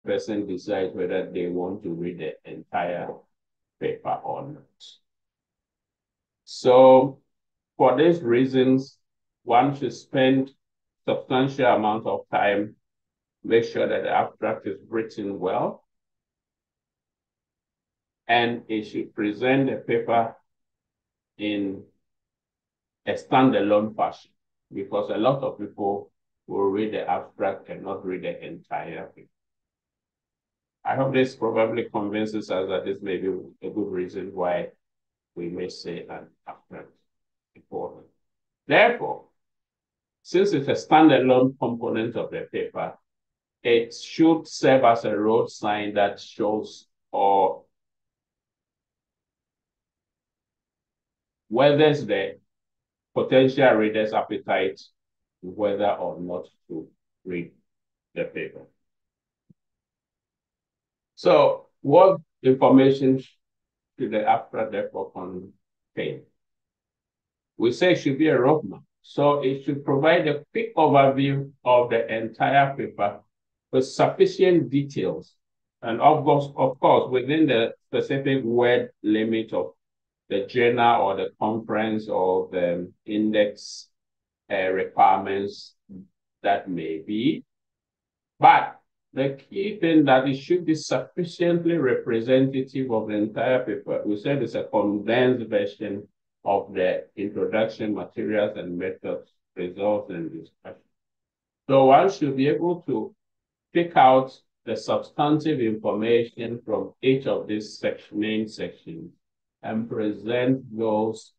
person decides whether they want to read the entire paper or not. So for these reasons, one should spend substantial amount of time, make sure that the abstract is written well, and it should present the paper in a standalone fashion, because a lot of people will read the abstract and not read the entire paper. I hope this probably convinces us that this may be a good reason why we may say an abstract is important. Therefore, since it's a standalone component of the paper, it should serve as a road sign that shows or whether the potential reader's appetite, whether or not to read the paper. So what information should the abstract therefore contain? We say it should be a roadmap. So it should provide a quick overview of the entire paper with sufficient details. And of course, within the specific word limit of the journal or the conference or the index requirements that may be. But the key thing that it should be sufficiently representative of the entire paper. We said it's a condensed version of the introduction, materials and methods, results and discussion. So one should be able to pick out the substantive information from each of these main sections and present those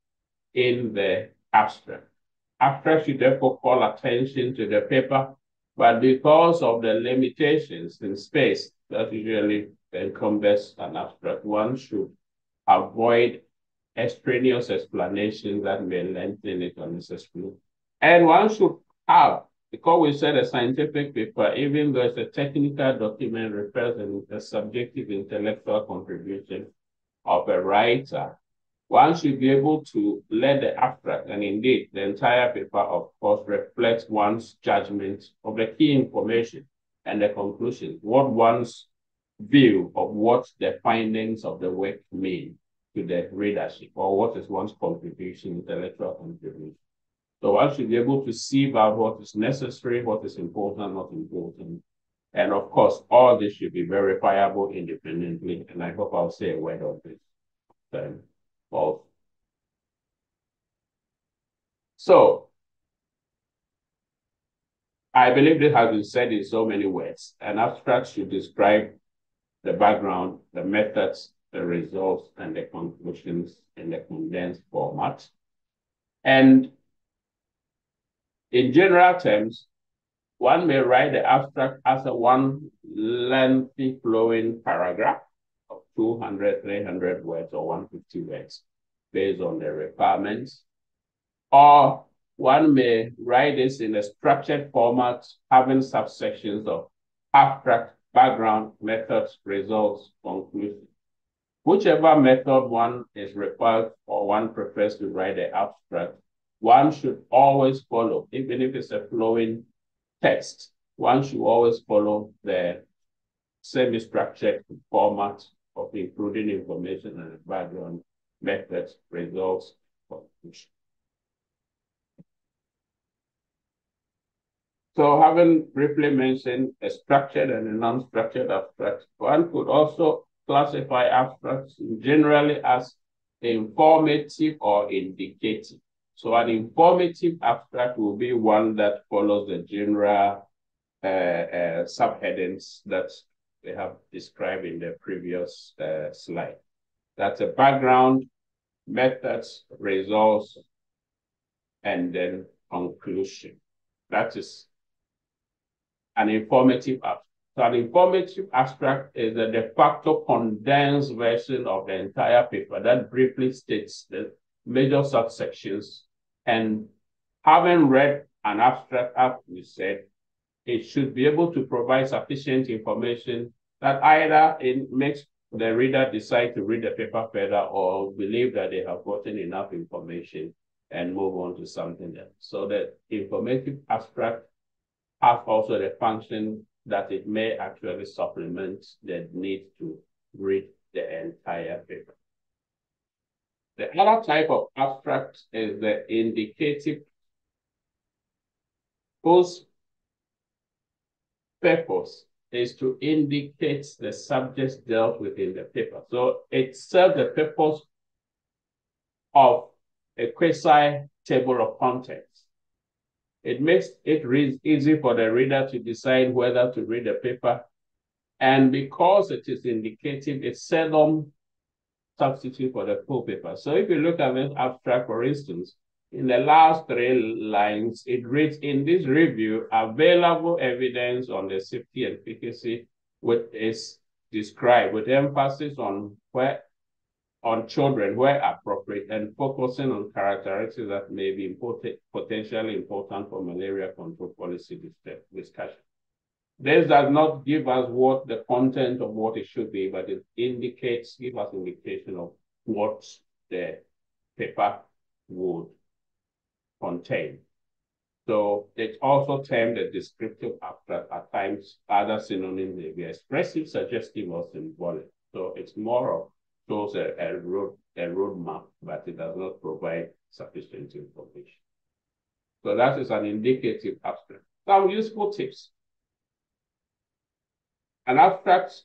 in the abstract. Abstract should therefore call attention to the paper, but because of the limitations in space that usually encompass an abstract, one should avoid extraneous explanations that may lengthen it unnecessarily. And one should have, because we said a scientific paper, even though it's a technical document, refers to the subjective intellectual contribution of a writer, one should be able to let the abstract, and indeed the entire paper, of course, reflect one's judgment of the key information and the conclusion, what one's view of what the findings of the work mean to the readership, or what is one's contribution, intellectual contribution. So one should be able to see about what is necessary, what is important, not important. And of course, all this should be verifiable independently. And I hope I'll say a word of this. So I believe this has been said in so many words. An abstract should describe the background, the methods, the results, and the conclusions in the condensed format. And in general terms, one may write the abstract as a one lengthy flowing paragraph of 200, 300 words or 150 words based on the requirements. Or one may write this in a structured format, having subsections of abstract, background, methods, results, conclusion. Whichever method one is required or one prefers to write the abstract, one should always follow, even if it's a flowing text, one should always follow the semi-structured format of including information and background, methods, results, conclusion. So having briefly mentioned a structured and a non-structured abstract, one could also classify abstracts generally as informative or indicative. So an informative abstract will be one that follows the general subheadings that we have described in the previous slide. That's a background, methods, results, and then conclusion. That is an informative abstract. So an informative abstract is a de facto condensed version of the entire paper that briefly states the major subsections. And having read an abstract, as we said, it should be able to provide sufficient information that either it makes the reader decide to read the paper further or believe that they have gotten enough information and move on to something else. So that informative abstract have also the function that it may actually supplement the need to read the entire paper. The other type of abstract is the indicative, whose purpose is to indicate the subjects dealt with in the paper. So it serves the purpose of a quasi table of contents. It makes it easy for the reader to decide whether to read the paper. And because it is indicative, it's seldom substitute for the full paper. So if you look at this abstract, for instance, in the last 3 lines, it reads, in this review, available evidence on the safety and efficacy, which is described with emphasis on children where appropriate, and focusing on characteristics that may be potentially important for malaria control policy discussion. This does not give us what the content of what it should be, but it gives us indication of what the paper would contain. So it's also termed a descriptive abstract. At times, other synonyms may be expressive, suggestive, or symbolic. So it's more of shows a roadmap, but it does not provide sufficient information. So that is an indicative abstract. Some useful tips. An abstract,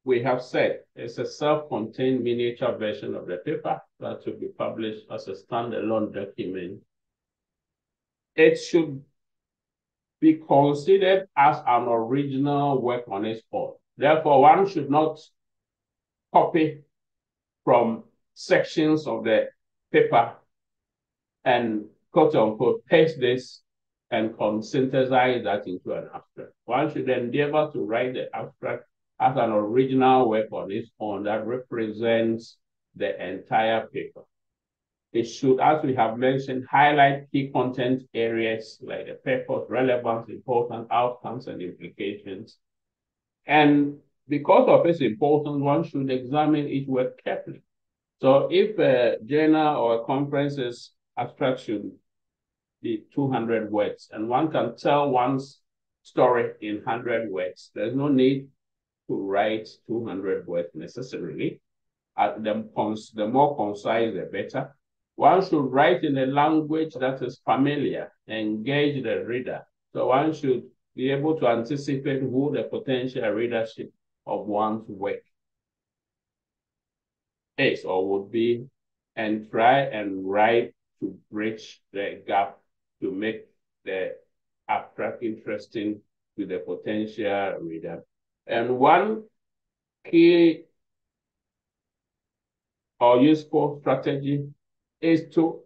we have said, is a self-contained miniature version of the paper that will be published as a standalone document. It should be considered as an original work on its own. Therefore, one should not copy from sections of the paper and quote unquote paste this and synthesize that into an abstract. One should endeavor to write the abstract as an original work on its own that represents the entire paper. It should, as we have mentioned, highlight key content areas like the purpose, relevance, important outcomes, and implications. And because of its importance, one should examine each work carefully. So if a journal or a conference's abstract should be 200 words, and one can tell one's story in 100 words, there's no need to write 200 words necessarily. The more concise, the better. One should write in a language that is familiar, engage the reader. So one should be able to anticipate who the potential readership of one's work is or would be, and try and write to bridge the gap to make the abstract interesting to the potential reader. And one key or useful strategy is to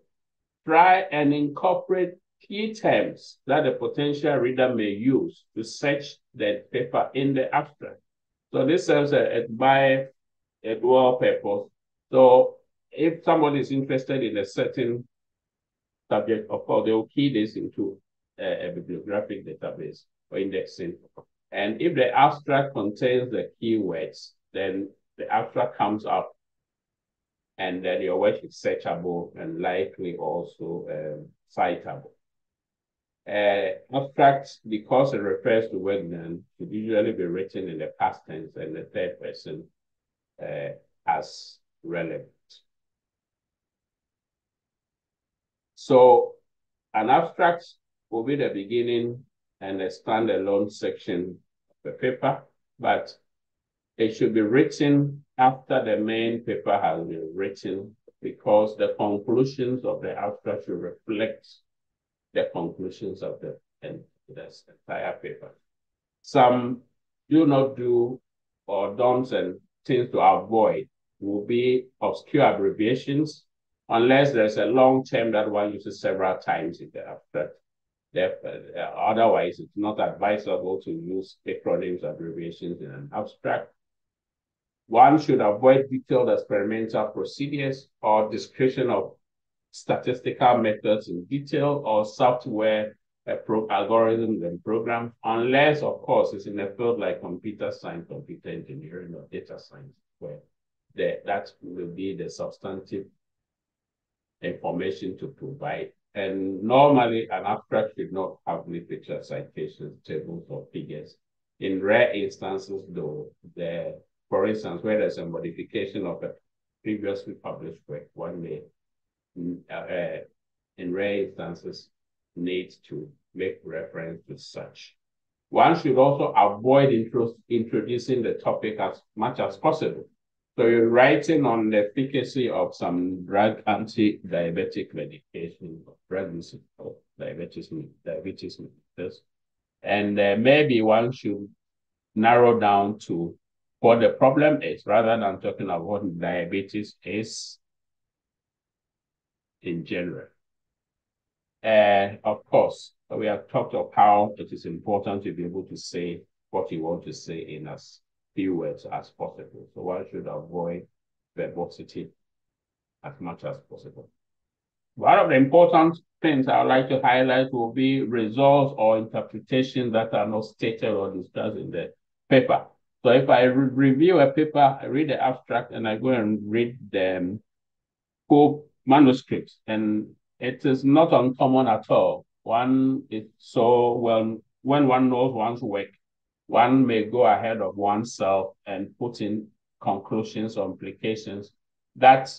try and incorporate key terms that the potential reader may use to search the paper in the abstract. So this serves a dual purpose. So if somebody is interested in a certain subject, of course, they will key this into a bibliographic database or indexing. And if the abstract contains the keywords, then the abstract comes up, and then your work is searchable and likely also citable. Abstract, because it refers to work done, should usually be written in the past tense and the third person as relevant. So an abstract will be the beginning and a standalone section of the paper, but it should be written after the main paper has been written, because the conclusions of the abstract should reflect the conclusions of the entire paper. Some do not do or don'ts and things to avoid will be obscure abbreviations, unless there's a long term that one uses several times in the abstract. Otherwise, it's not advisable to use acronyms, abbreviations in an abstract. One should avoid detailed experimental procedures or description of statistical methods in detail or software algorithms and programs, unless, of course, it's in a field like computer science, computer engineering, or data science, where that will be the substantive information to provide. And normally, an abstract should not have literature citations, tables, or figures. In rare instances, though, for instance, where there's a modification of a previously published work, one may, in rare instances, need to make reference to such. One should also avoid introducing the topic as much as possible. So you're writing on the efficacy of some drug anti-diabetic medication, drug of diabetes, and maybe one should narrow down to what the problem is rather than talking about what diabetes is in general. And of course, we have talked of how it is important to be able to say what you want to say in as few words as possible. So one should avoid verbosity as much as possible. One of the important things I would like to highlight will be results or interpretations that are not stated or discussed in the paper. So if I review a paper, I read the abstract and I go and read the full manuscript, and it is not uncommon at all. One is so well, when one knows one's work, one may go ahead of oneself and put in conclusions or implications that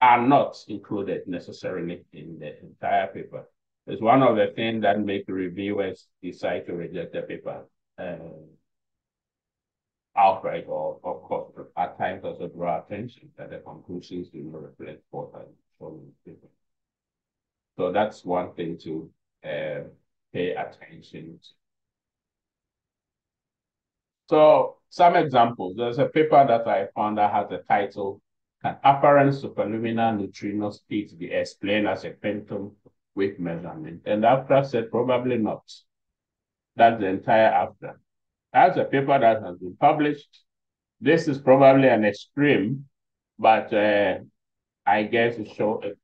are not included necessarily in the entire paper. It's one of the things that make reviewers decide to reject the paper outright, or of course, at times also draw attention that the conclusions do not reflect what are shown in the paper. So that's one thing to pay attention to. So some examples. There's a paper that I found that has the title, "Can apparent superluminal neutrino speed be explained as a quantum wave measurement?" And the abstract said probably not. That's the entire abstract. That's a paper that has been published. This is probably an extreme, but I guess it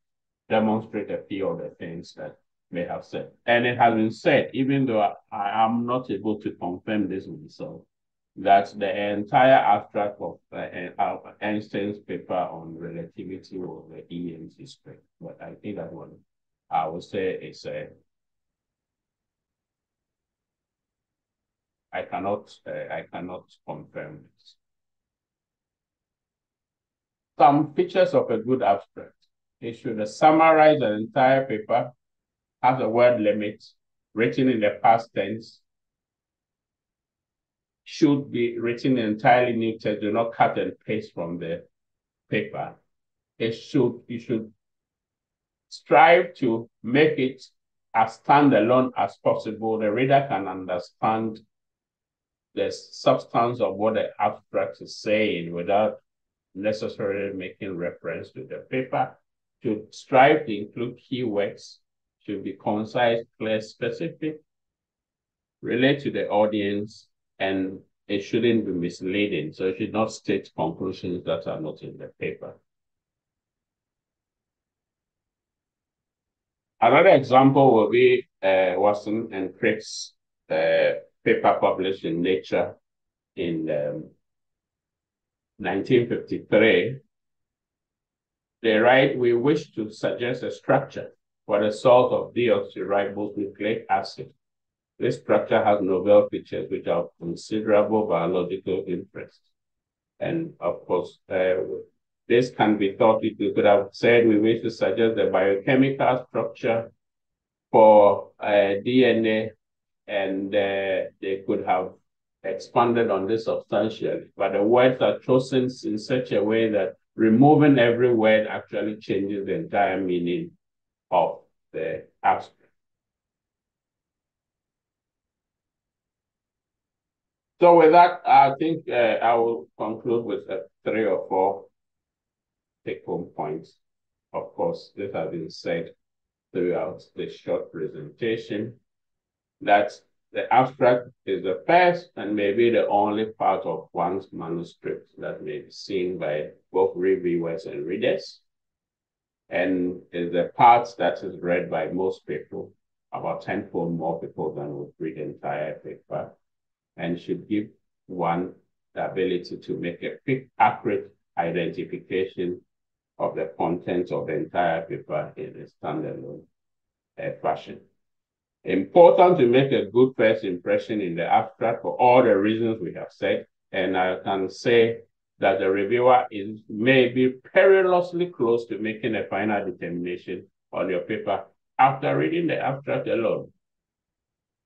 demonstrate a few of the things that may have said. And it has been said, even though I am not able to confirm this myself, that the entire abstract of Einstein's paper on relativity was the EMC string. But I think that one, I would say it's I cannot confirm this. Some features of a good abstract. It should summarize the entire paper, has a word limit, written in the past tense, should be written in entirely new text, do not cut and paste from the paper. You should strive to make it as standalone as possible. The reader can understand the substance of what the abstract is saying without necessarily making reference to the paper. To strive to include keywords, should be concise, clear, specific, relate to the audience, and it shouldn't be misleading. So it should not state conclusions that are not in the paper. Another example will be Watson and Crick's paper published in Nature in 1953. They write, "We wish to suggest a structure for the salt of deoxyribose nucleic acid. This structure has novel features which are of considerable biological interest." And of course, this can be thought, we could have said, we wish to suggest the biochemical structure for DNA, and they could have expanded on this substantially. But the words are chosen in such a way that removing every word actually changes the entire meaning of the abstract. So with that, I think I will conclude with 3 or 4 take-home points. Of course, this has been said throughout the short presentation, that the abstract is the first and maybe the only part of one's manuscript that may be seen by both reviewers and readers, and is the part that is read by most people, about 10-fold more people than would read the entire paper, and should give one the ability to make a quick, accurate identification of the content of the entire paper in a standalone fashion. important to make a good first impression in the abstract for all the reasons we have said. And I can say that the reviewer is maybe perilously close to making a final determination on your paper after reading the abstract alone.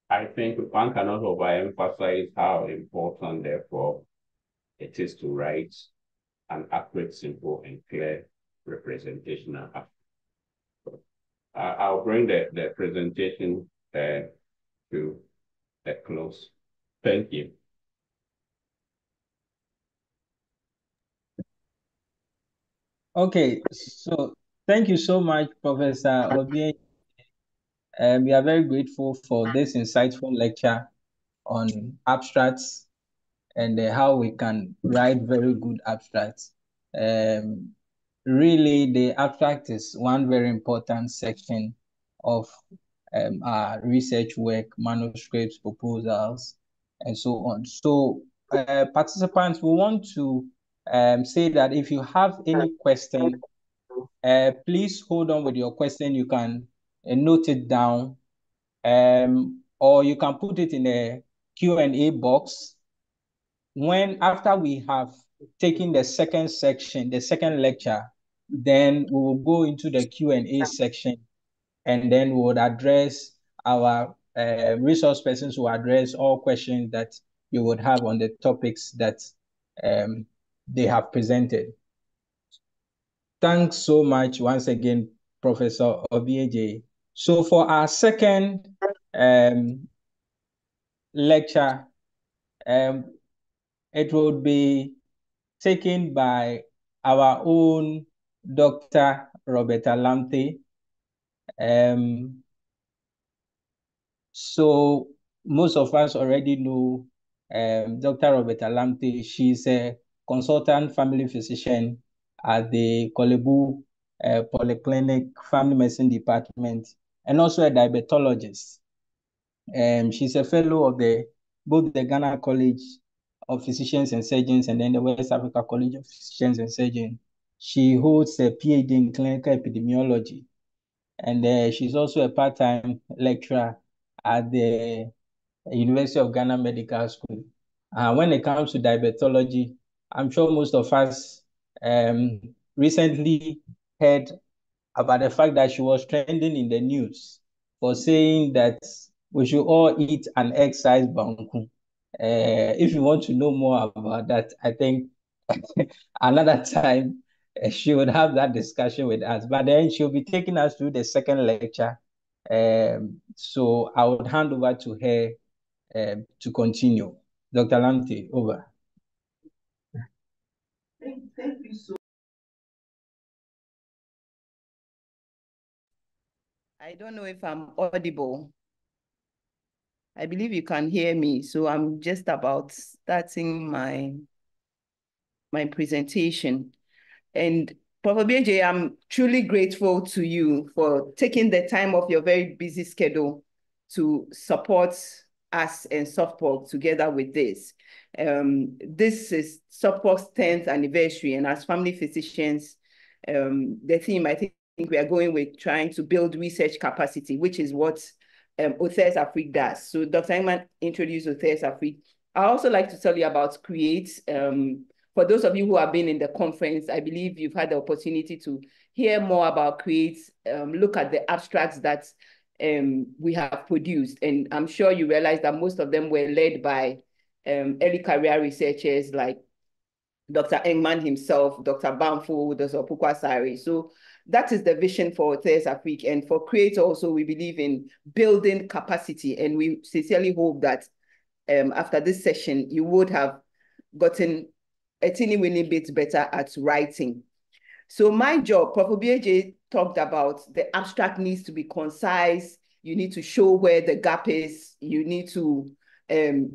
I think one cannot overemphasize how important, therefore, it is to write an accurate, simple, and clear representational abstract. I'll bring the presentation to a close. Thank you. Okay, so thank you so much, Professor Obie. We are very grateful for this insightful lecture on abstracts and how we can write very good abstracts. Really, the abstract is one very important section of our research work, manuscripts, proposals, and so on. So, participants, we want to say that if you have any question, please hold on with your question. You can note it down, or you can put it in a Q&A box. After we have taken the second section, the second lecture, then we will go into the Q&A section, and then we would address our resource persons will address all questions that you would have on the topics that they have presented. Thanks so much once again, Professor Obieje. So for our second lecture, it will be taken by our own Dr. Roberta Lamptey. So most of us already know Dr. Roberta Lamptey. She's a consultant family physician at the Korle Bu Polyclinic Family Medicine Department, and also a diabetologist. She's a fellow of both the Ghana College of Physicians and Surgeons and then the West Africa College of Physicians and Surgeons. She holds a PhD in clinical epidemiology, and she's also a part-time lecturer at the University of Ghana Medical School. When it comes to diabetology, I'm sure most of us recently heard about the fact that she was trending in the news for saying that we should all eat an egg-sized banku. If you want to know more about that, I think another time she would have that discussion with us. But then she'll be taking us through the second lecture. So I would hand over to her to continue. Dr. Lamptey, over. Thank you so much. I don't know if I'm audible. I believe you can hear me, so I'm just about starting my presentation. And Prof. Obieje, I'm truly grateful to you for taking the time of your very busy schedule to support us and SOFPOC together with this. This is SOFPOC's 10th anniversary, and as family physicians, the theme I think we are going with trying to build research capacity, which is what Authors Afrique does. So Dr. Engman introduced Authors Afrique. I also like to tell you about CREATE. For those of you who have been in the conference, I believe you've had the opportunity to hear more about CREATE, look at the abstracts that we have produced. And I'm sure you realize that most of them were led by early career researchers like Dr. Engman himself, Dr. Bamfo, Dr. Pukwasari. So that is the vision for Authors Afrique. And for CREATE also, we believe in building capacity. And we sincerely hope that after this session, you would have gotten a teeny weeny bit better at writing. So my job, Prof. Obieje talked about the abstract needs to be concise. You need to show where the gap is. You need to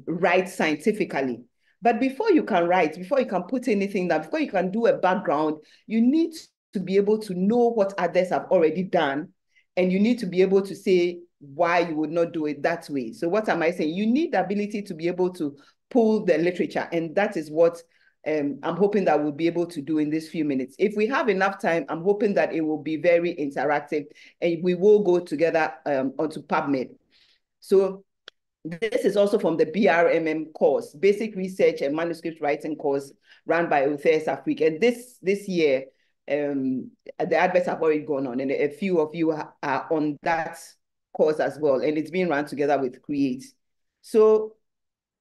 write scientifically. But before you can write, before you can put anything down, before you can do a background, you need to be able to know what others have already done. And you need to be able to say why you would not do it that way. So what am I saying? You need the ability to be able to pull the literature. And that is what I'm hoping that we'll be able to do in these few minutes. If we have enough time, I'm hoping that it will be very interactive and we will go together onto PubMed. So this is also from the BRMM course, Basic Research and Manuscript Writing course run by Uthers Afrique. And this year, the adverts have already gone on, and a few of you are on that course as well. And it's being run together with Create. So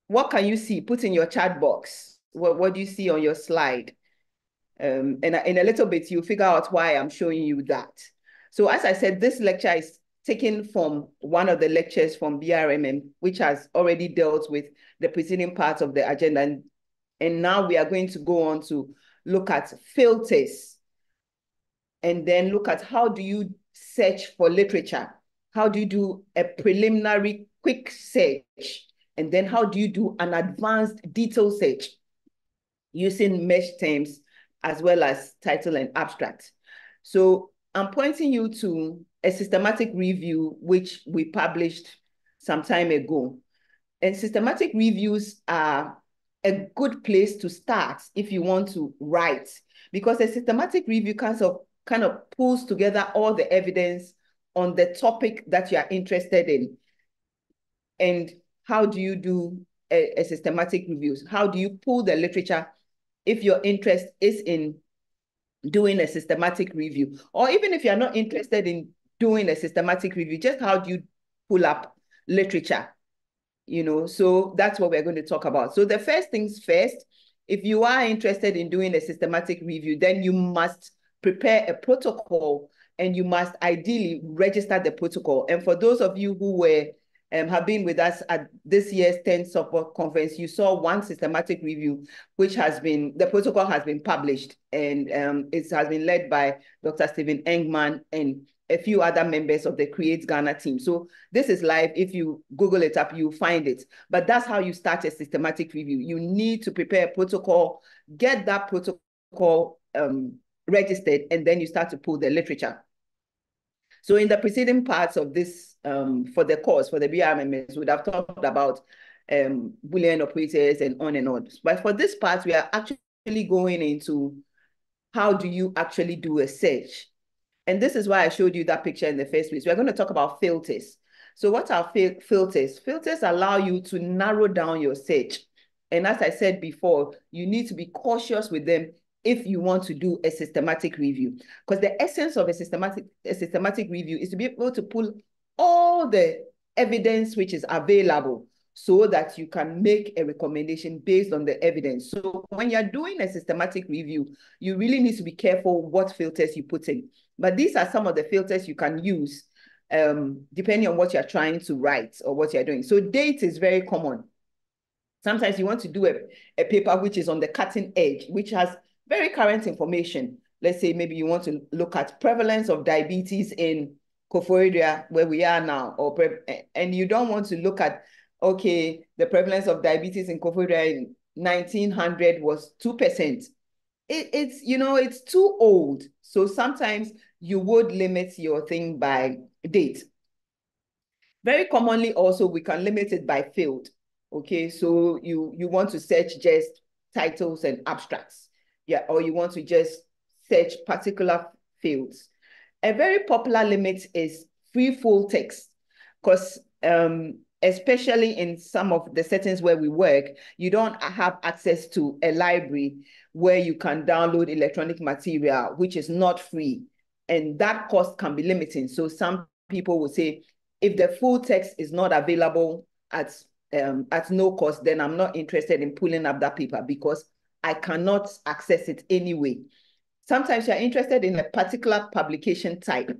what can you see? Put in your chat box. What do you see on your slide? And in a little bit, you'll figure out why I'm showing you that. So as I said, this lecture is taken from one of the lectures from BRMM, which has already dealt with the preceding parts of the agenda. And now we are going to go on to look at filters and then look at how do you search for literature? How do you do a preliminary quick search? And then how do you do an advanced detailed search using mesh terms as well as title and abstract? So I'm pointing you to a systematic review, which we published some time ago. And systematic reviews are a good place to start if you want to write, because a systematic review kind of pulls together all the evidence on the topic that you are interested in. And how do you do a systematic review? How do you pull the literature if your interest is in doing a systematic review? Or even if you're not interested in doing a systematic review, just how do you pull up literature? So that's what we're going to talk about. So the first things first, if you are interested in doing a systematic review, then you must prepare a protocol and you must ideally register the protocol. And for those of you who have been with us at this year's 10th Support Conference, you saw one systematic review, which the protocol has been published, and it has been led by Dr. Stephen Engman and a few other members of the Create Ghana team. So this is live. If you Google it up, you'll find it. But that's how you start a systematic review. You need to prepare a protocol, get that protocol registered, and then you start to pull the literature. So in the preceding parts of this, for the course, for the BRMMS, we would have talked about Boolean operators and on. But for this part, we are actually going into how do you actually do a search? And this is why I showed you that picture in the first place. We're going to talk about filters. So what are filters? Filters allow you to narrow down your search. And as I said before, you need to be cautious with them if you want to do a systematic review. Because the essence of a systematic review is to be able to pull all the evidence which is available so that you can make a recommendation based on the evidence. So when you're doing a systematic review, you really need to be careful what filters you put in. But these are some of the filters you can use depending on what you're trying to write or what you're doing. So date is very common. Sometimes you want to do a paper which is on the cutting edge, which has very current information. Let's say maybe you want to look at prevalence of diabetes in Koforidua, where we are now, and you don't want to look at, okay, the prevalence of diabetes in Koforidua in 1900 was 2%. It's too old. So sometimes you would limit your thing by date. Very commonly also, we can limit it by field. Okay, so you want to search just titles and abstracts. Yeah, or you want to just search particular fields. A very popular limit is free full text, because especially in some of the settings where we work, you don't have access to a library where you can download electronic material, which is not free. And that cost can be limiting. So some people will say, if the full text is not available at no cost, then I'm not interested in pulling up that paper because I cannot access it anyway. Sometimes you're interested in a particular publication type.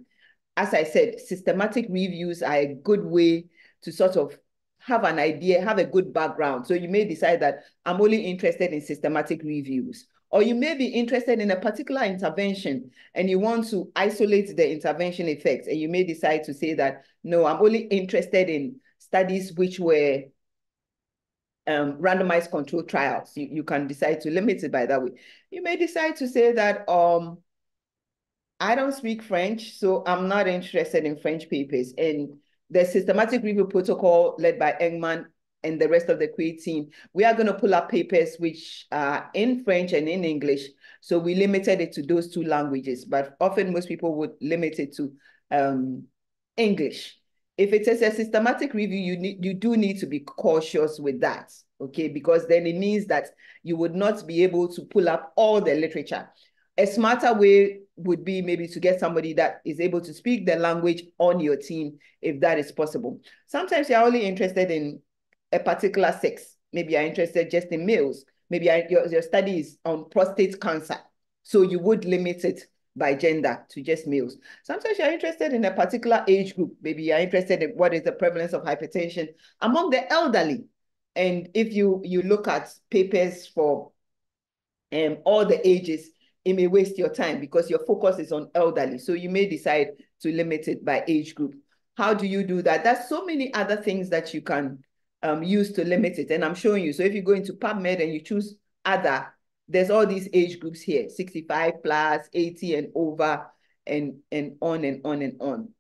As I said, systematic reviews are a good way to sort of have an idea, have a good background. So you may decide that I'm only interested in systematic reviews. Or you may be interested in a particular intervention and you want to isolate the intervention effects. And you may decide to say that, no, I'm only interested in studies which were randomized controlled trials. You can decide to limit it by that way. You may decide to say that I don't speak French, so I'm not interested in French papers. And the systematic review protocol led by Engman and the rest of the Create team, we are going to pull up papers which are in French and in English. So we limited it to those two languages, but often most people would limit it to English. If it is a systematic review, you do need to be cautious with that, okay? Because then it means that you would not be able to pull up all the literature. A smarter way would be maybe to get somebody that is able to speak the language on your team, if that is possible. Sometimes you're only interested in a particular sex. Maybe you're interested just in males. Maybe your study is on prostate cancer. So you would limit it by gender to just males. Sometimes you're interested in a particular age group. Maybe you're interested in what is the prevalence of hypertension among the elderly. And if you look at papers for all the ages, it may waste your time because your focus is on elderly. So you may decide to limit it by age group. How do you do that? There's so many other things that you can use to limit it. And I'm showing you. So if you go into PubMed and you choose other, there's all these age groups here, 65 plus, 80 and over, and on and on and on.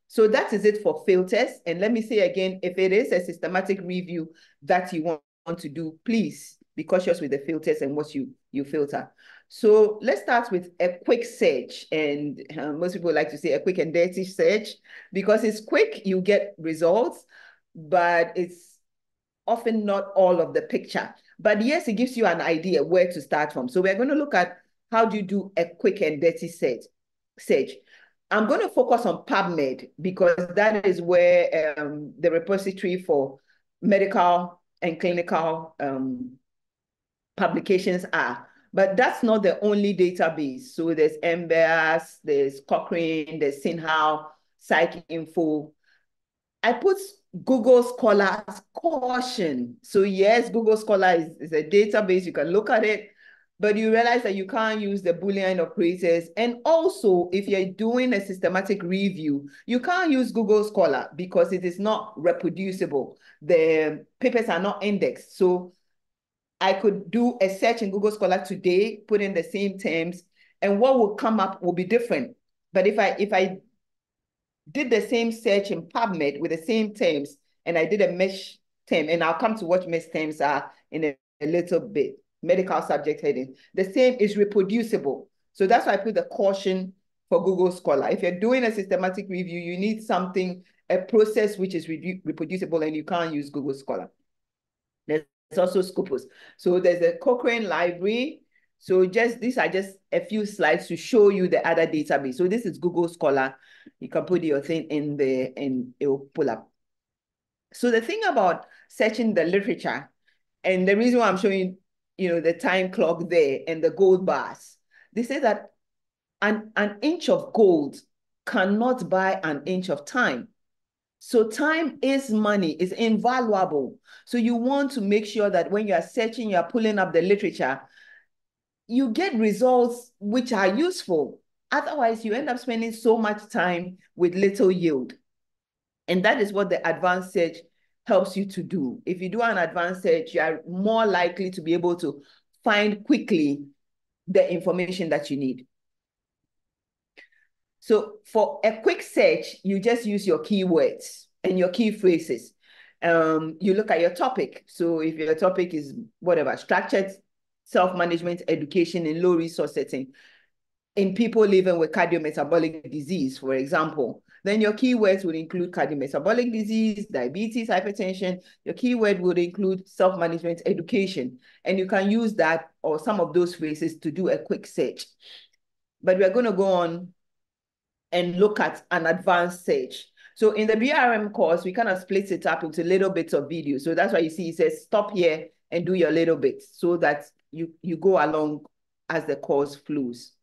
So that is it for filters. And let me say again, if it is a systematic review that you want to do, please be cautious with the filters and what you filter. So let's start with a quick search. And most people like to say a quick and dirty search because it's quick, you get results, but it's often not all of the picture. But yes, it gives you an idea where to start from. So we're going to look at how do you do a quick and dirty search. I'm going to focus on PubMed because that is where the repository for medical and clinical publications are. But that's not the only database. So there's MBAS, there's Cochrane, there's SynHow, PsycInfo. I put Google Scholar as caution. So yes, Google Scholar is a database. You can look at it, but you realize that you can't use the Boolean operators. And also, if you're doing a systematic review, you can't use Google Scholar because it is not reproducible. The papers are not indexed. So I could do a search in Google Scholar today, put in the same terms, and what will come up will be different. But if I did the same search in PubMed with the same terms, and I did a mesh term, and I'll come to what mesh terms are in a little bit, medical subject heading, the same is reproducible. So that's why I put the caution for Google Scholar. If you're doing a systematic review, you need something, a process which is reproducible, and you can't use Google Scholar. There's also Scopus. So there's a Cochrane library. So these are just a few slides to show you the other database. So this is Google Scholar. You can put your thing in there and it will pull up. So the thing about searching the literature, and the reason why I'm showing the time clock there and the gold bars, they say that an inch of gold cannot buy an inch of time. So time is money, is invaluable. So you want to make sure that when you are searching, you are pulling up the literature, you get results which are useful. Otherwise, you end up spending so much time with little yield. And that is what the advanced search helps you to do. If you do an advanced search, you are more likely to be able to find quickly the information that you need. So for a quick search, you just use your keywords and your key phrases. You look at your topic. So if your topic is whatever, structured self-management education in low resource setting, in people living with cardiometabolic disease, for example, then your keywords would include cardiometabolic disease, diabetes, hypertension. Your keyword would include self-management education. And you can use that or some of those phrases to do a quick search. But we're going to go on and look at an advanced search. So in the BRM course, we kind of split it up into little bits of video. So that's why you see it says stop here and do your little bits so that you go along as the course flows.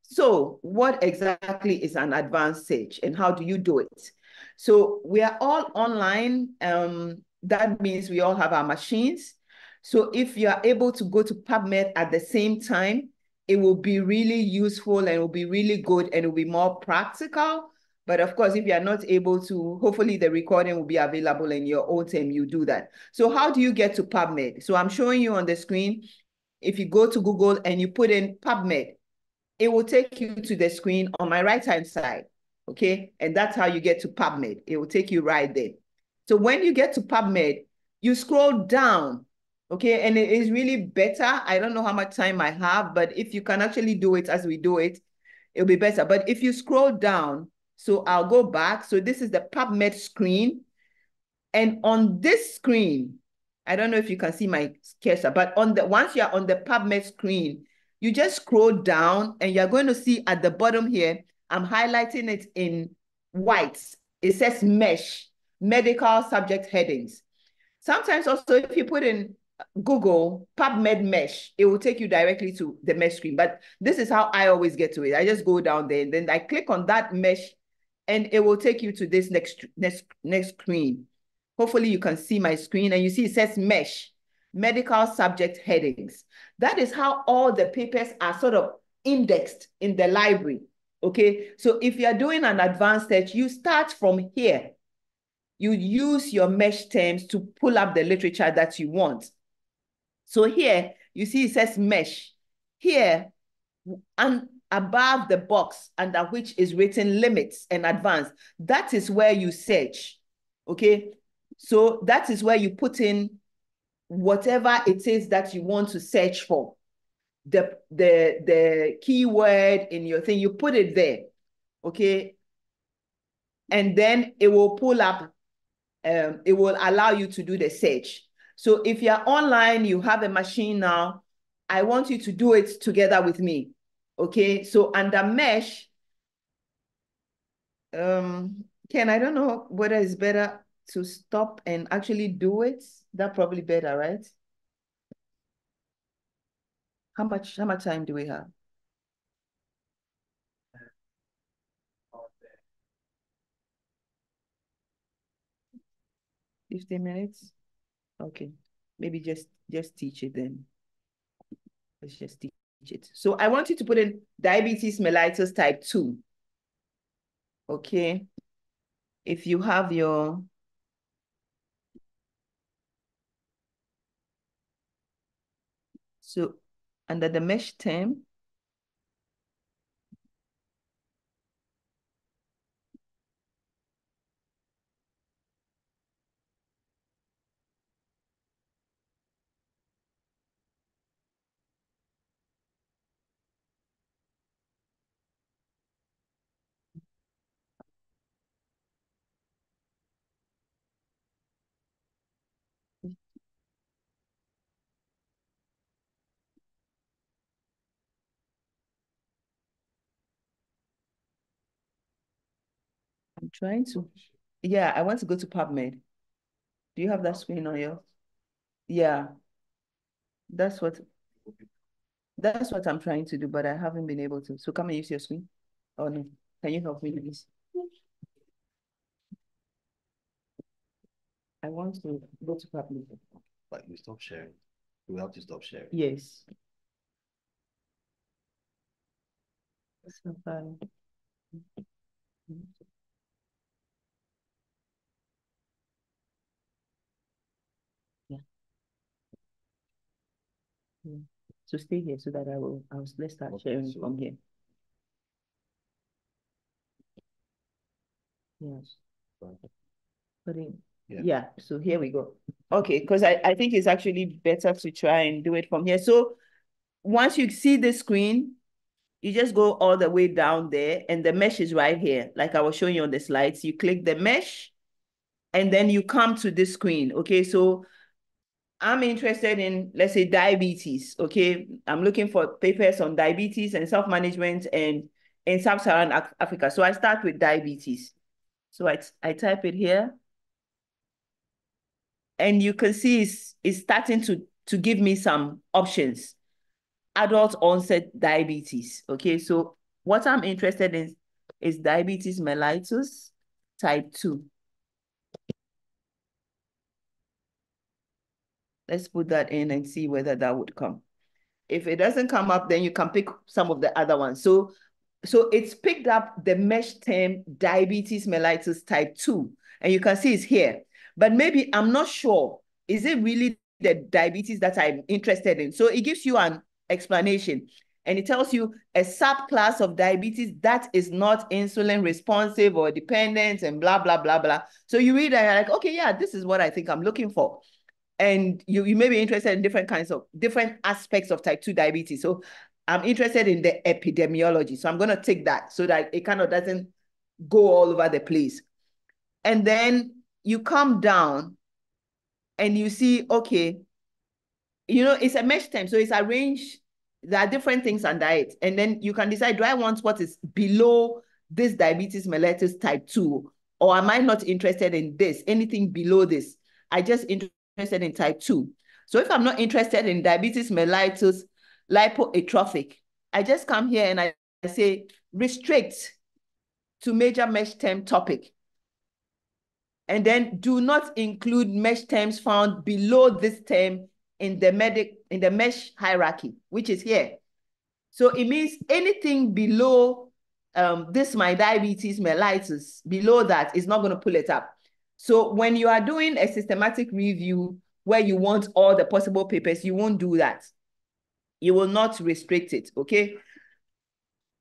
So what exactly is an advanced search and how do you do it? So we are all online. That means we all have our machines. So if you are able to go to PubMed at the same time, it will be really useful and it will be really good and it will be more practical. But of course, if you are not able to, hopefully the recording will be available in your own time, you do that. So how do you get to PubMed? So I'm showing you on the screen. If you go to Google and you put in PubMed, it will take you to the screen on my right-hand side, okay? And that's how you get to PubMed. It will take you right there. So when you get to PubMed, you scroll down, okay? And it is really better. I don't know how much time I have, but if you can actually do it as we do it, it'll be better. But if you scroll down, So I'll go back. So this is the PubMed screen. And on this screen, I don't know if you can see my cursor, but once you're on the PubMed screen, you just scroll down and you're going to see at the bottom here, I'm highlighting it in white. It says MESH, medical subject headings. Sometimes also if you put in Google PubMed MESH, it will take you directly to the MESH screen. But this is how I always get to it. I just go down there and then I click on that MESH and it will take you to this next screen. Hopefully you can see my screen and you see it says MESH, medical subject headings. That is how all the papers are sort of indexed in the library. Okay, so if you're doing an advanced search, you start from here. You use your MESH terms to pull up the literature that you want. So here, you see it says MESH. Here, and above the box under which is written limits and advanced, that is where you search, okay? So that is where you put in whatever it is that you want to search for. The keyword in your thing, you put it there, okay? And then it will pull up, it will allow you to do the search. So if you're online, you have a machine now, I want you to do it together with me. Okay, so under MESH, Ken, I don't know whether it's better to stop and actually do it. That's probably better, right? How much time do we have? 15 minutes? Okay, maybe just teach it then. Let's just teach it. So I want you to put in diabetes mellitus type 2. Okay, if you have your so under the MESH term, I'm trying to, yeah, I want to go to PubMed. Do you have that screen on yours? Yeah, that's what I'm trying to do, but I haven't been able to. So come and use your screen. Oh no, can you help me with this? I want to go to PubMed. Like you stop sharing. We have to stop sharing. Yes. So fine. Yeah. Yeah. So stay here so that let's start sharing from here. Yes. But yeah, so here we go. Okay, because I think it's actually better to try and do it from here. So once you see the screen, you just go all the way down there and the MESH is right here. Like I was showing you on the slides, you click the MESH and then you come to this screen. Okay, so I'm interested in, let's say, diabetes. Okay, I'm looking for papers on diabetes and self-management and in sub-Saharan Africa. So I start with diabetes. So I type it here. And you can see it's starting to give me some options. Adult onset diabetes. Okay, so what I'm interested in is diabetes mellitus type 2. Let's put that in and see whether that would come. If it doesn't come up, then you can pick some of the other ones. So it's picked up the MESH term diabetes mellitus type 2. And you can see it's here. But maybe I'm not sure. Is it really the diabetes that I'm interested in? So it gives you an explanation. And it tells you a subclass of diabetes that is not insulin responsive or dependent and blah, blah, blah, blah. So you read and you're like, okay, yeah, this is what I think I'm looking for. And you may be interested in different aspects of type 2 diabetes. So I'm interested in the epidemiology. So I'm going to take that so that it kind of doesn't go all over the place. And then you come down and you see, okay, it's a mesh term. So it's arranged. There are different things under it. And then you can decide, do I want what is below this diabetes mellitus type 2? Or am I not interested in this? Anything below this? I just interested in type 2. So if I'm not interested in diabetes mellitus lipoatrophic, I just come here and I say restrict to major mesh term topic. And then do not include mesh terms found below this term in the mesh hierarchy, which is here. So it means anything below this my diabetes mellitus, below that is not going to pull it up. So when you are doing a systematic review where you want all the possible papers, you won't do that. You will not restrict it, okay?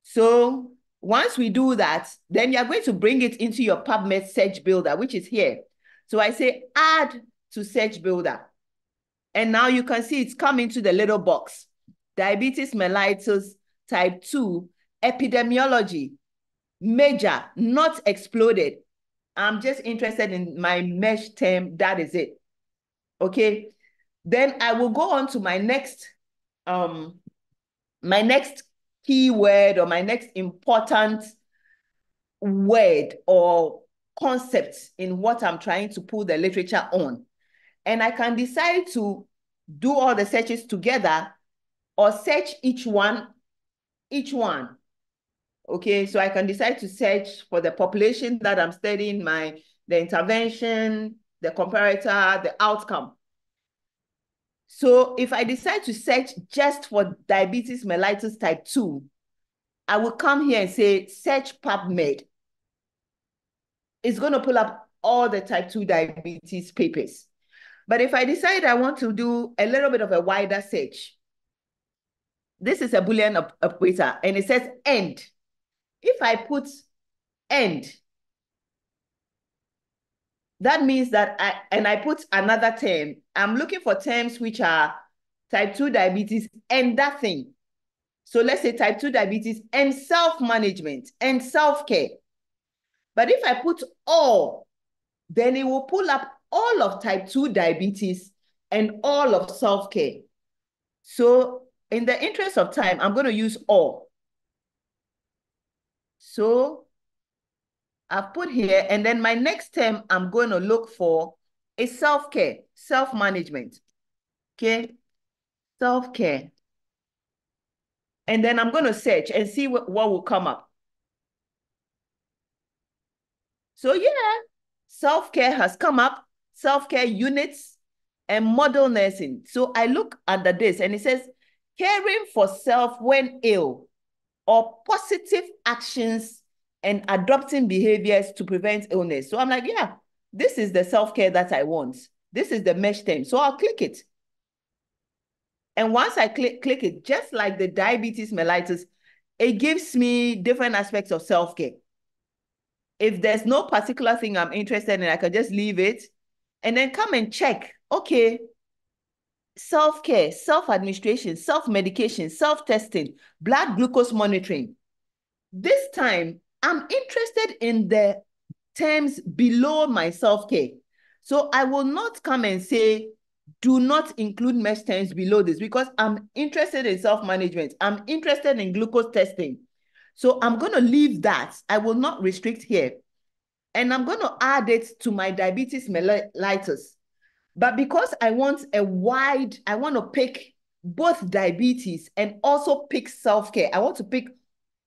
So once we do that, then you're going to bring it into your PubMed search builder, which is here. So I say add to search builder. And now you can see it's come into the little box. Diabetes mellitus type 2, epidemiology, major, not exploded. I'm just interested in my mesh term. That is it. Okay. Then I will go on to my next keyword or my next important word or concept in what I'm trying to pull the literature on. And I can decide to do all the searches together or search each one. Okay, so I can decide to search for the population that I'm studying, the intervention, the comparator, the outcome. So if I decide to search just for diabetes mellitus type 2, I will come here and say search PubMed. It's going to pull up all the type 2 diabetes papers. But if I decide I want to do a little bit of a wider search, this is a Boolean operator and it says end. If I put end, that means that I put another term. I'm looking for terms which are type 2 diabetes and that thing. So let's say type 2 diabetes and self-management and self-care. But if I put all, then it will pull up all of type 2 diabetes and all of self-care. So in the interest of time, I'm going to use all. So I've put here, and then my next term I'm going to look for is self-care, self-management. Okay, self-care. And then I'm going to search and see what will come up. So yeah, self-care has come up, self-care units and model nursing. So I look under this and it says caring for self when ill or positive actions and adopting behaviors to prevent illness. So I'm like, yeah, this is the self-care that I want. This is the mesh term. So I'll click it. And once I click it, just like the diabetes mellitus, it gives me different aspects of self-care. If there's no particular thing I'm interested in, I can just leave it and then come and check. Okay, self-care, self-administration, self-medication, self-testing, blood glucose monitoring. This time, I'm interested in the terms below my self-care. So I will not come and say, do not include mesh terms below this because I'm interested in self-management. I'm interested in glucose testing. So I'm going to leave that. I will not restrict here. And I'm going to add it to my diabetes mellitus. But because I want I want to pick both diabetes and also pick self-care. I want to pick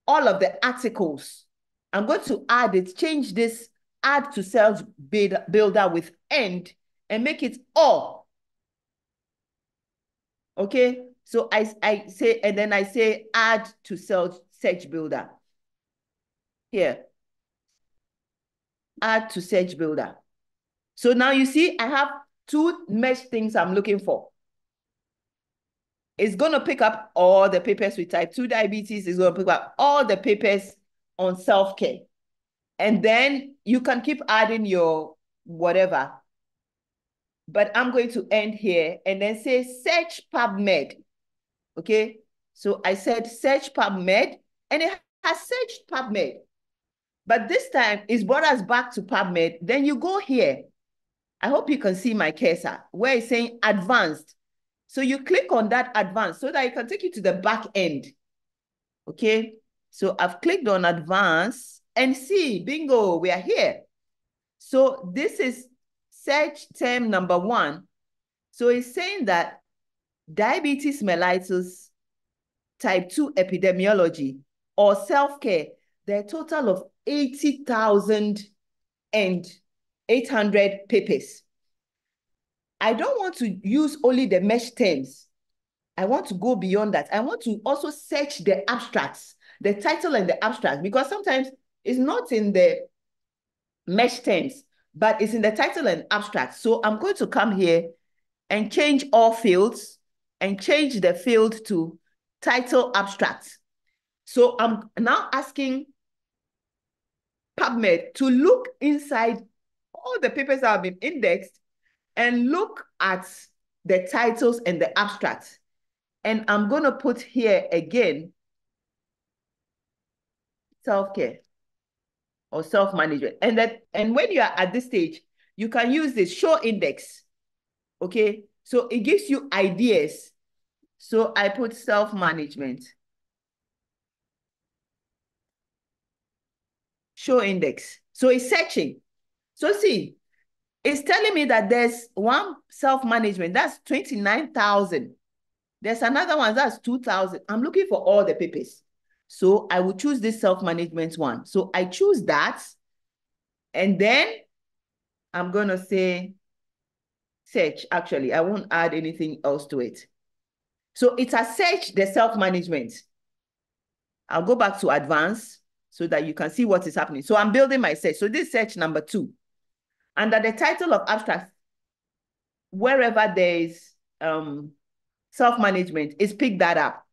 all of the articles. I'm going to add it, change this, add to search builder with end and make it all. Okay, so I say, and then I say add to search builder. Here, add to search builder. So now you see, I have two mesh things I'm looking for. It's going to pick up all the papers with type 2 diabetes. It's going to pick up all the papers on self-care. And then you can keep adding your whatever. But I'm going to end here and then say search PubMed. Okay, so I said search PubMed and it has searched PubMed. But this time, it's brought us back to PubMed. Then you go here. I hope you can see my cursor where it's saying advanced. So you click on that advanced so that it can take you to the back end. Okay. So I've clicked on advanced and see, bingo, we are here. So this is search term number 1. So it's saying that diabetes mellitus type 2 epidemiology or self-care, there are a total of 80,800 papers. I don't want to use only the mesh terms. I want to go beyond that. I want to also search the abstracts, the title and the abstract, because sometimes it's not in the mesh terms, but it's in the title and abstract. So I'm going to come here and change all fields and change the field to title abstract. So I'm now asking PubMed to look inside all the papers that have been indexed and look at the titles and the abstracts. And I'm going to put here again, self-care or self-management. And when you are at this stage, you can use this show index. Okay, so it gives you ideas. So I put self-management. Show index. So it's searching. So see, it's telling me that there's one self-management, that's 29,000. There's another one, that's 2,000. I'm looking for all the papers. So I will choose this self-management one. So I choose that. And then I'm going to say search. Actually, I won't add anything else to it. So it has searched the self-management. I'll go back to advanced so that you can see what is happening. So I'm building my search. So this search number 2. Under the title of abstract, wherever there is self-management, is pick that up.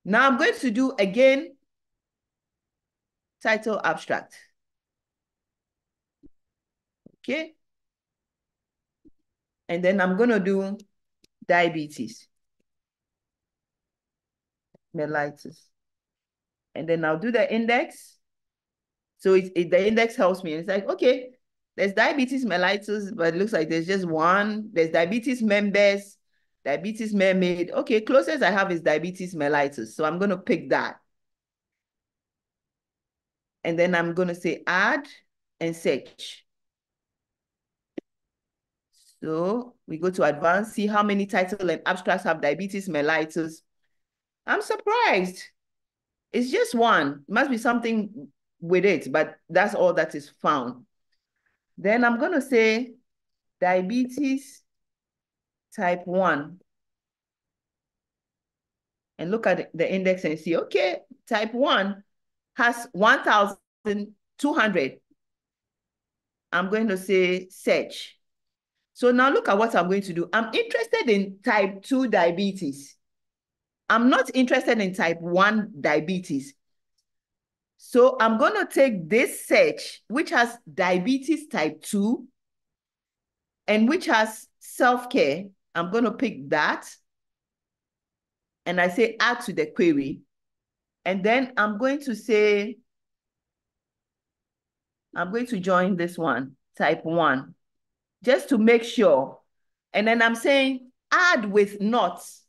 Now I'm going to do again, title abstract. Okay. And then I'm going to do diabetes mellitus. And then I'll do the index. So the index helps me. It's like, okay, there's diabetes mellitus, but it looks like there's just one. There's diabetes members, diabetes mermaid. Okay, closest I have is diabetes mellitus. So I'm going to pick that. And then I'm going to say add and search. So we go to advanced, see how many title and abstracts have diabetes mellitus. I'm surprised. It's just one. It must be something with it, but that's all that is found. Then I'm going to say diabetes type 1. And look at the index and see, okay, type 1 has 1,200. I'm going to say search. So now look at what I'm going to do. I'm interested in type 2 diabetes. I'm not interested in type 1 diabetes. So I'm going to take this search, which has diabetes type 2 and which has self-care. I'm going to pick that. And I say add to the query. And then I'm going to say, I'm going to join this one, type 1, just to make sure. And then I'm saying add with nots.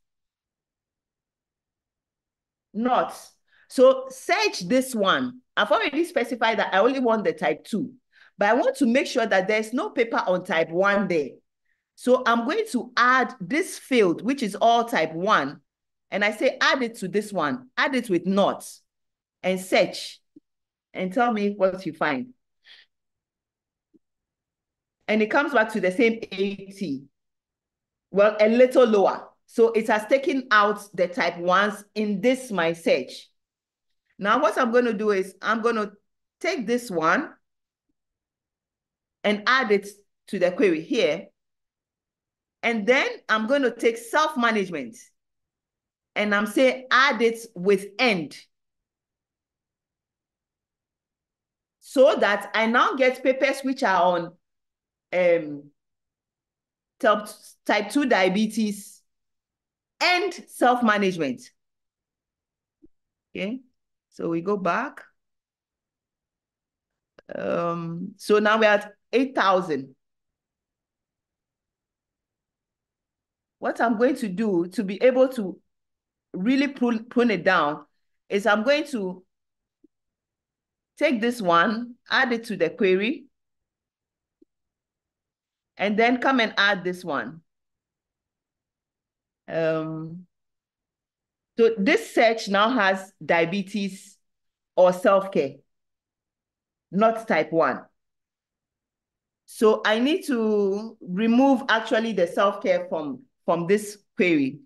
Nots. So search this one. I've already specified that I only want the type 2, but I want to make sure that there's no paper on type 1 there. So I'm going to add this field, which is all type 1. And I say add it to this one, add it with nots and search and tell me what you find. And it comes back to the same 80. Well, a little lower. So it has taken out the type 1s in this my search. Now what I'm going to do is I'm going to take this one and add it to the query here. And then I'm going to take self-management and I'm saying add it with end. So that I now get papers which are on type 2 diabetes and self-management. Okay, so we go back. So now we're at 8,000. What I'm going to do to be able to really prune it down is I'm going to take this one, add it to the query, and then come and add this one. So this search now has diabetes or self-care, not type 1. So I need to remove actually the self-care from this query.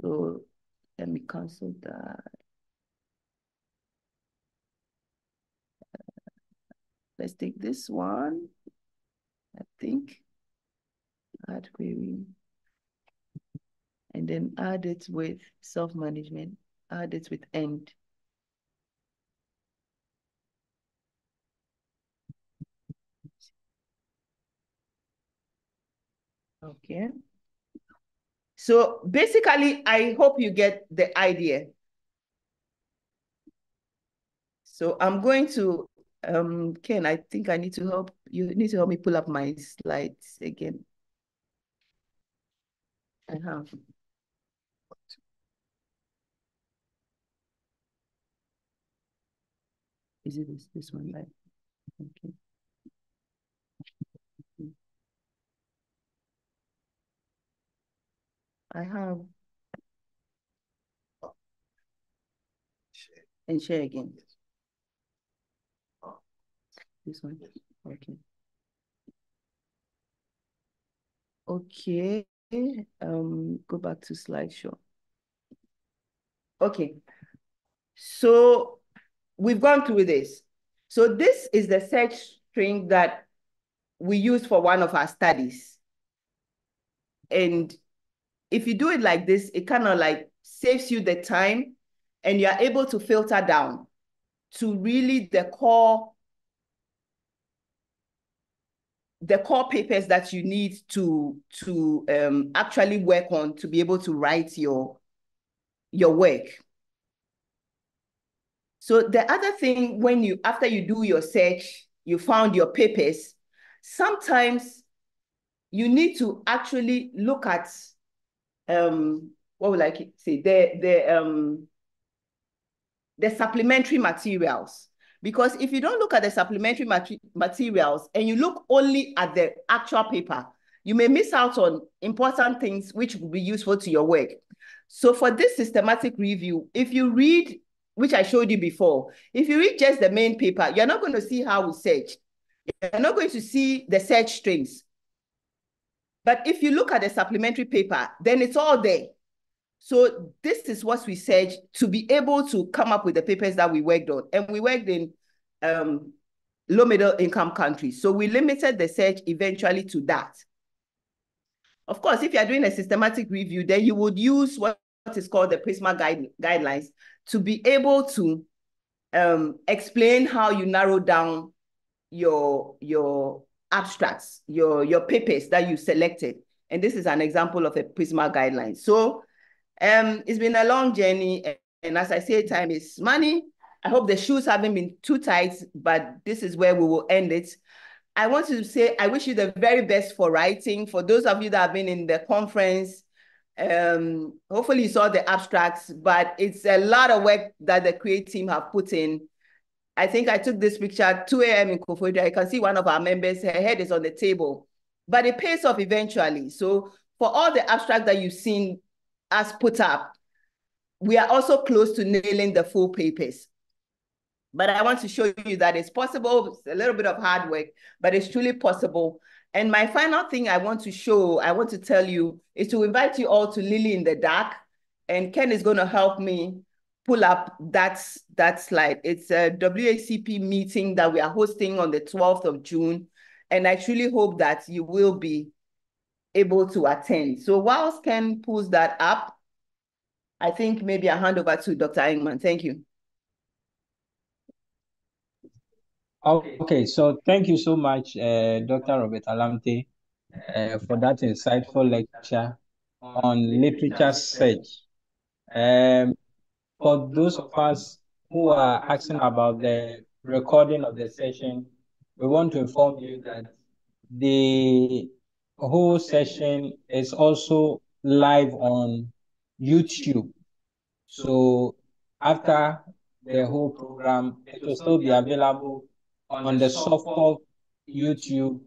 So let me cancel that. Let's take this one, I think. Add query. And then add it with self-management. Add it with end. Okay. So basically, I hope you get the idea. So I'm going to, Ken, I think I need to help, you need to help me pull up my slides again. I have. Is it this one? Right? Okay. I have. And share again. This one. Okay. Okay. Go back to slideshow. Okay. So we've gone through this. So this is the search string that we used for one of our studies. And if you do it like this, it kind of like saves you the time and you're able to filter down to really the core papers that you need to actually work on to be able to write your work. So the other thing, after you do your search, you found your papers, sometimes you need to actually look at what would I say, the supplementary materials. Because if you don't look at the supplementary materials and you look only at the actual paper, you may miss out on important things which will be useful to your work. So for this systematic review, if you read, which I showed you before, if you read just the main paper, you're not going to see how we search. You're not going to see the search strings. But if you look at the supplementary paper, then it's all there. So this is what we searched to be able to come up with the papers that we worked on. And we worked in low middle income countries. So we limited the search eventually to that. Of course, if you're doing a systematic review, then you would use what is called the PRISMA guidelines to be able to explain how you narrow down your abstracts, your papers that you selected. And this is an example of a PRISMA guideline. So it's been a long journey, and as I say, time is money. I hope the shoes haven't been too tight, but this is where we will end it. I want to say I wish you the very best for writing. For those of you that have been in the conference, hopefully you saw the abstracts, but it's a lot of work that the Create team have put in. I think I took this picture at 2 a.m. in Koforidua. I can see one of our members, her head is on the table, but it pays off eventually. So for all the abstract that you've seen us put up, we are also close to nailing the full papers. But I want to show you that it's possible. It's a little bit of hard work, but it's truly possible. And my final thing I want to tell you is to invite you all to Lily in the Dark. And Ken is going to help me pull up that slide. It's a WACP meeting that we are hosting on the 12th of June. And I truly hope that you will be able to attend. So whilst Ken pulls that up, I think maybe I'll hand over to Dr. Engman. Thank you. Okay, so thank you so much, Dr. Roberta Lamte, for that insightful lecture on literature search. For those of us who are asking about the recording of the session, we want to inform you that the whole session is also live on YouTube. So after the whole program, it will still be available on the Softtalk YouTube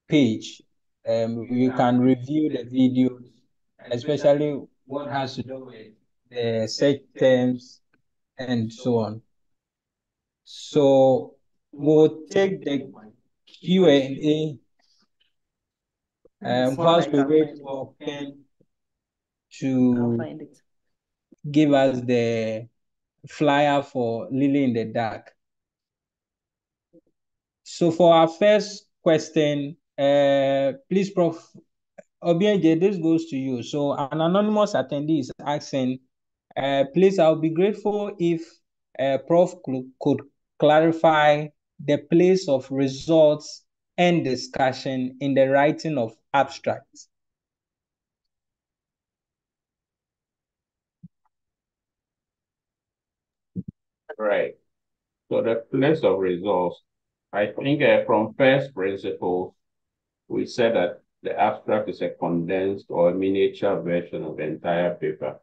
page. You can review the videos, especially what has to do with the search terms and so on. So we'll take the Q&A whilst we wait for Ken to give us the flyer for Lily in the Dark. So for our first question, please, Prof. Obianje, this goes to you. So an anonymous attendee is asking, please, I'll be grateful if Prof could clarify the place of results and discussion in the writing of abstracts. Right. So the place of results, I think from first principles, we said that the abstract is a condensed or a miniature version of the entire paper.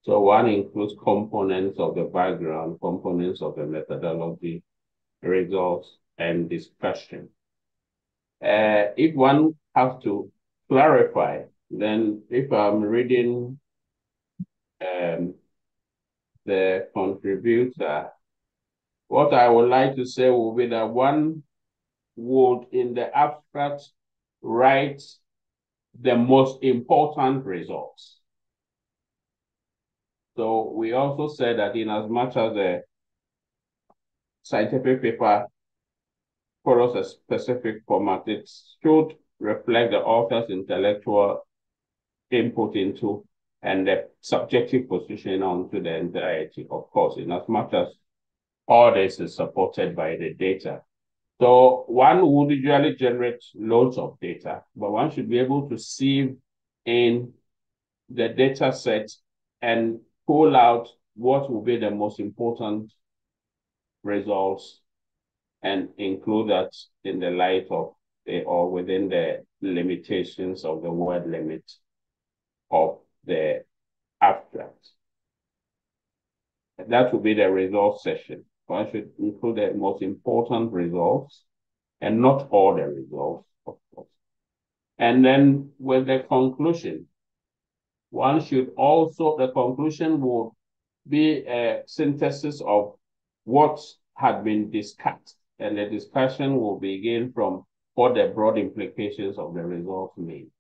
So one includes components of the background, components of the methodology, results, and discussion. If one has to clarify, then if I'm reading the contributor, what I would like to say will be that one would, in the abstract, write the most important results. So we also said that in as much as the scientific paper follows a specific format, it should reflect the author's intellectual input into and the subjective position onto the entirety, of course, in as much as all this is supported by the data. So one would usually generate loads of data, but one should be able to sieve in the data set and pull out what will be the most important results and include that in the light of or within the limitations of the word limit of the abstract. That will be the results section. One should include the most important results and not all the results, of course. And then with the conclusion, one should also, the conclusion will be a synthesis of what had been discussed, and the discussion will begin from what the broad implications of the results mean.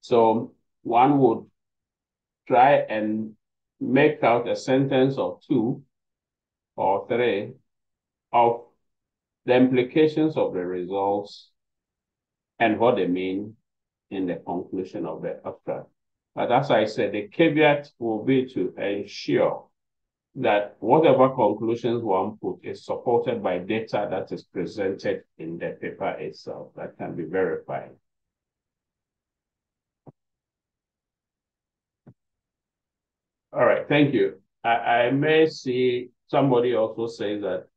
So one would try and make out a sentence or two or three of the implications of the results and what they mean in the conclusion of the abstract. But as I said, the caveat will be to ensure that whatever conclusions one put is supported by data that is presented in the paper itself that can be verified. All right, thank you. I may see somebody also say that,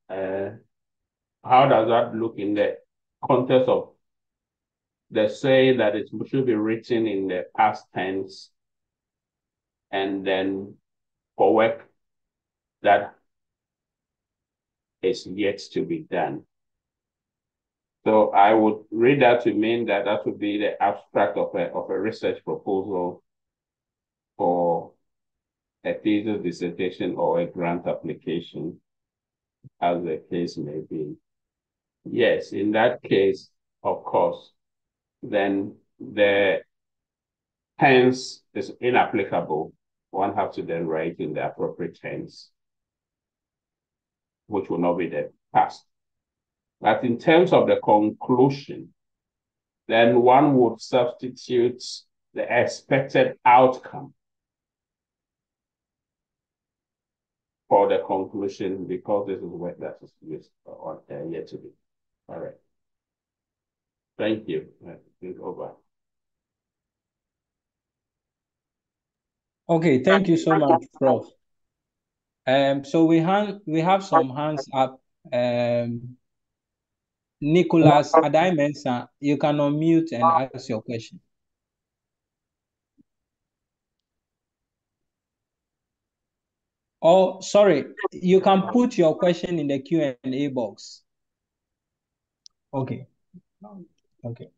how does that look in the context of the saying that it should be written in the past tense and then for work that is yet to be done? So I would read that to mean that that would be the abstract of a research proposal for a thesis dissertation or a grant application, as the case may be. Yes, in that case, of course, then the tense is inapplicable. One has to then write in the appropriate tense, which will not be the past. But in terms of the conclusion, then one would substitute the expected outcome for the conclusion, because this is what that is used on yet to be. All right. Thank you. I think over. Okay, thank you so much, Prof. So we have some hands up. Nicholas Adaimensa, you can unmute and ask your question. Oh, sorry, you can put your question in the Q&A box. Okay. Okay.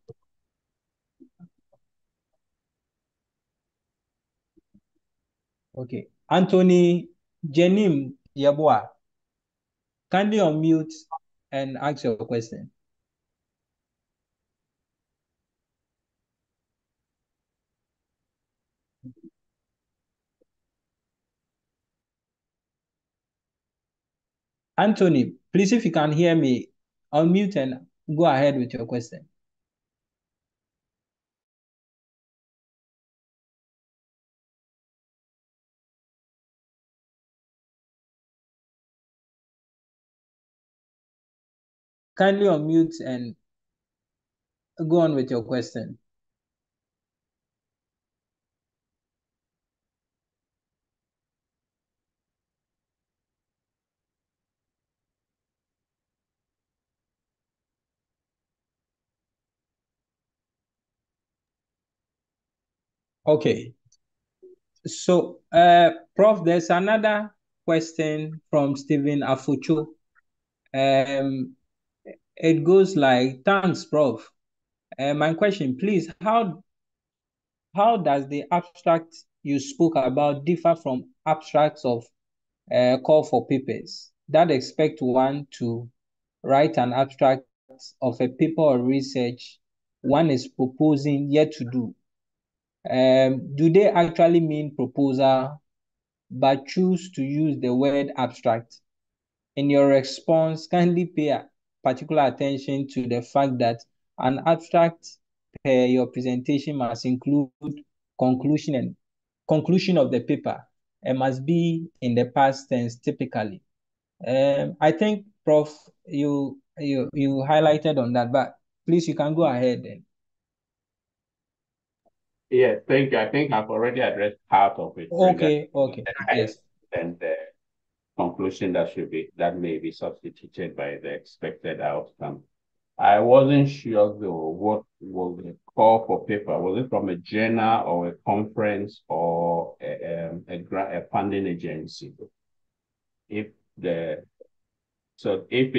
Okay. Anthony Jenim Yeboah, kindly unmute and ask your question. Anthony, please, if you can hear me, unmute and go ahead with your question. Kindly unmute and go on with your question. Okay. So, Prof, there's another question from Stephen Afuchu. It goes like, thanks, Prof. My question, please, how does the abstract you spoke about differ from abstracts of call for papers that expect one to write an abstract of a paper or research one is proposing yet to do? Do they actually mean proposal, but choose to use the word abstract? In your response, kindly pay particular attention to the fact that an abstract per your presentation must include conclusion of the paper and must be in the past tense typically. I think, Prof, you highlighted on that, but please, you can go ahead then. Yeah, thank you. I think I've already addressed part of it. Okay. Yes. And the conclusion that may be substituted by the expected outcome. I wasn't sure though what was the call for paper. Was it from a journal or a conference or a funding agency? If it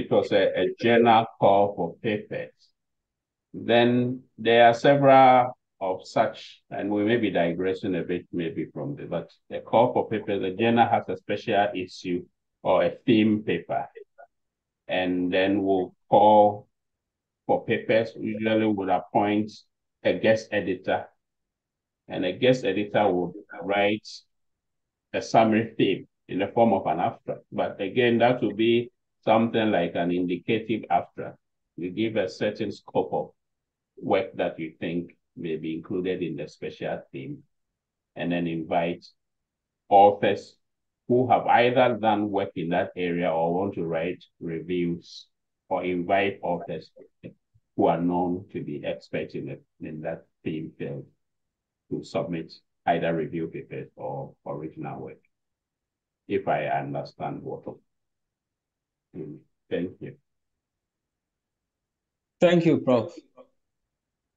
was a journal call for papers, then there are several of such, and we may be digressing a bit maybe from this, but the call for papers, the journal has a special issue or a theme paper, and then we'll call for papers. Usually would appoint a guest editor, and a guest editor would write a summary theme in the form of an abstract. But again, that would be something like an indicative abstract. You give a certain scope of work that you think may be included in the special theme, and then invite authors who have either done work in that area or want to write reviews, or invite authors who are known to be experts in that theme field to submit either review papers or original work, if I understand what. Thank you. Thank you, Prof.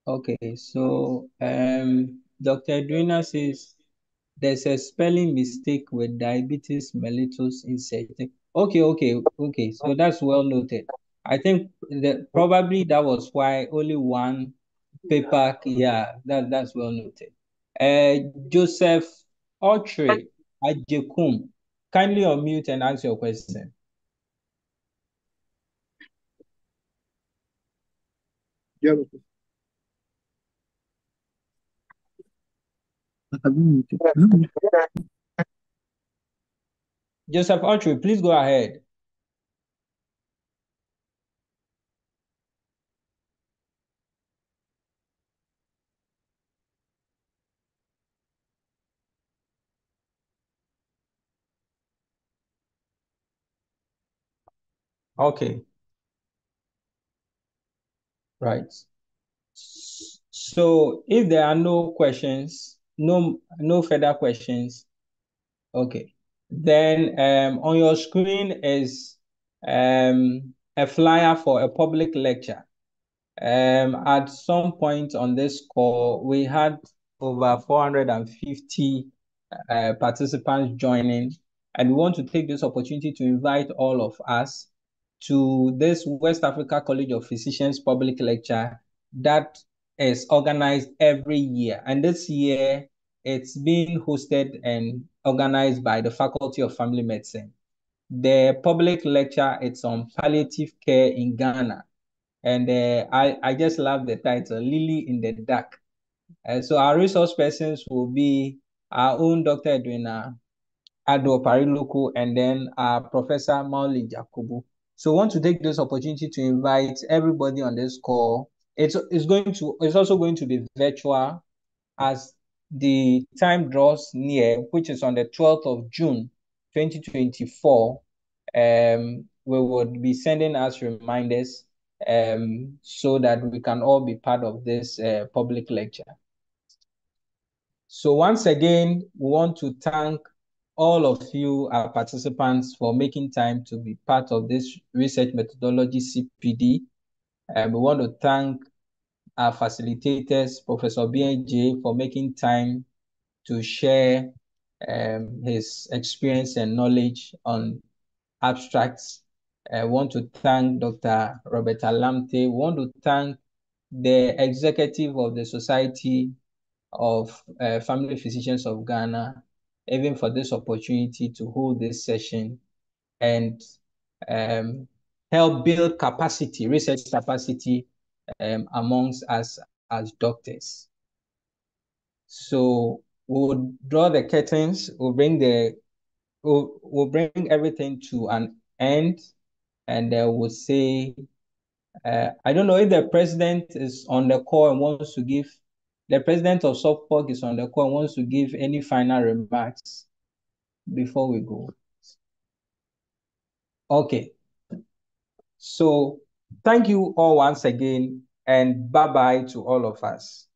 Okay, so Dr. Edwina says there's a spelling mistake with diabetes mellitus inserted. Okay. So that's well noted. I think that probably that was why only one paper. Yeah, that's well noted. Joseph Autry Ajekum, kindly unmute and ask your question. Yeah. Joseph Autry, please go ahead. Okay. Right. So if there are no questions, no further questions, okay, Then on your screen is a flyer for a public lecture. At some point on this call, we had over 450 participants joining, and we want to take this opportunity to invite all of us to this West Africa College of Physicians public lecture that is organized every year. And this year, it's being hosted and organized by the Faculty of Family Medicine. The public lecture, it's on palliative care in Ghana. And I just love the title, Lily in the Dark. So our resource persons will be our own Dr. Edwina Ado Pariloku and then Professor Mauli Jacobo. So I want to take this opportunity to invite everybody on this call. It's also going to be virtual as the time draws near, which is on the 12th of June, 2024. We would be sending us reminders so that we can all be part of this public lecture. So once again, we want to thank all of you, our participants, for making time to be part of this research methodology CPD. We want to thank our facilitators, Professor BNJ, for making time to share his experience and knowledge on abstracts. I want to thank Dr. Roberta Lamte. We want to thank the executive of the Society of Family Physicians of Ghana, even for this opportunity to hold this session and help build capacity, research capacity amongst us as doctors. So we'll draw the curtains, we'll bring everything to an end, and we'll say, I don't know if the president is on the call and wants to give, the president of SOFPOC is on the call and wants to give any final remarks before we go. Okay. So thank you all once again, and bye-bye to all of us.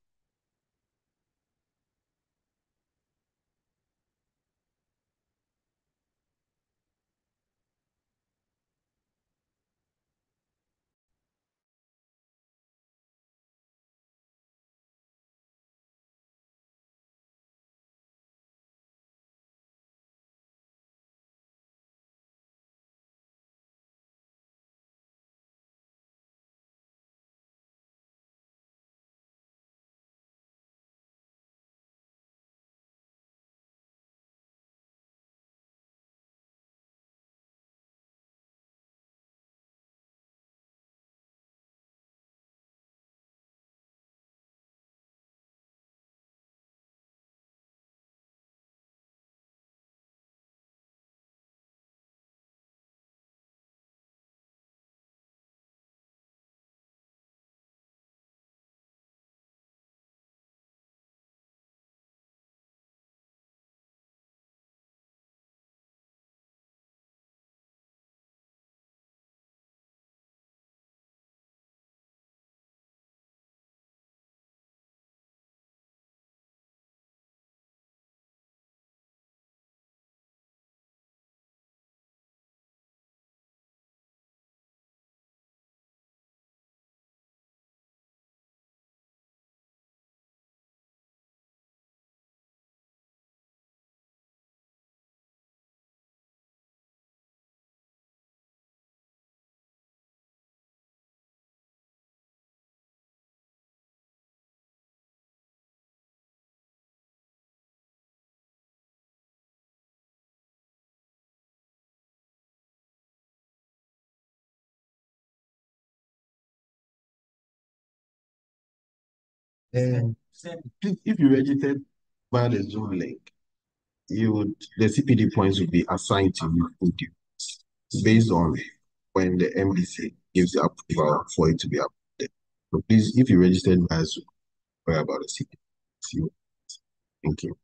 If you registered via the Zoom link, the CPD points would be assigned to you based on when the MDC gives the approval for it to be uploaded. So please, if you registered via Zoom, worry about the CPD. Thank you.